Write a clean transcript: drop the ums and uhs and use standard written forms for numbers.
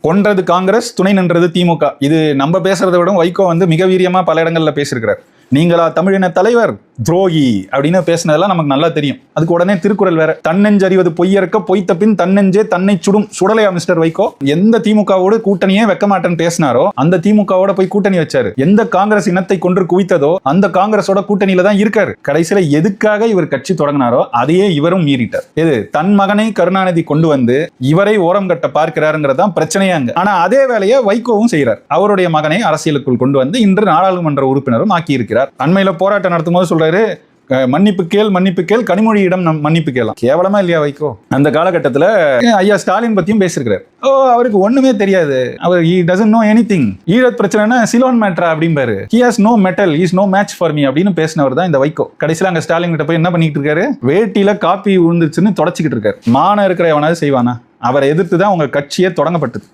கொன்றது காங்கிரஸ், துணை நின்றது திமுக. இது நம்ம பேசுறதை விட வைகோ மிக வீரியமா பல இடங்கள்ல பேசியிருக்கிறார். நீங்களா தமிழின தலைவர், துரோகி அப்படின்னு பேசினதெல்லாம் நமக்கு நல்லா தெரியும். அதுக்கு உடனே திருக்குறள் வேற, தன்னெஞ்சறிவது பொய்யறக்க பொய்த்த பின் தன்னெஞ்சே தன்னை சுடும். சுடலையா மிஸ்டர் வைகோ? எந்த திமுகவோடு கூட்டணியே வைக்க மாட்டேன்னு பேசினாரோ அந்த திமுகவோட போய் கூட்டணி வச்சாரு. எந்த காங்கிரஸ் இனத்தை கொன்று குவித்ததோ அந்த காங்கிரஸோட கூட்டணியில தான் இருக்காரு. கடைசியில எதுக்காக இவர் கட்சி தொடங்கினாரோ அதையே இவரும் மீறிட்டார். இது தன் மகனை கருணாநிதி கொண்டு வந்து இவரை ஓரம் கட்ட பார்க்கிறாருங்கிறதான் பிரச்சனையா அங்க. ஆனா அதே வேலையை வைகோவும் செய்யறார். அவருடைய மகனை அரசியலுக்குள் கொண்டு வந்து இன்று நாடாளுமன்ற உறுப்பினரும் ஆக்கி இருக்கிறார். அண்மையில போராட்டம் நடத்தும் போது சொல்றாரு, மன்னிப்பு கேள், கனிமொழியிடம் மன்னிப்பு கேளாம். கேவலமா இல்லையா வைகோ? அந்த காலகட்டத்தில் ஐயா ஸ்டாலின் பத்தியும் பேசியிருக்கிறார். அவருக்கு ஒண்ணுமே தெரியாது, அவர் he doesn't know anything. ஈழத் பிரச்சனைனா சிலோன் மேட்ரா அப்படிம்பாரு. he has no metal, he is no match for me அப்படின்னு பேசினவர் தான் இந்த வைகோ. கடைசியில் அங்க ஸ்டாலின் கிட்ட போய் என்ன பண்ணிட்டு இருக்காரு? வேட்டியில காப்பி விழுந்துச்சுன்னு தொடச்சிக்கிட்டு இருக்காரு. மான இருக்கிற எவனாவது செய்வானா? அவரை எதிர்த்து தான் உங்க கட்சியே தொடங்கப்பட்டது.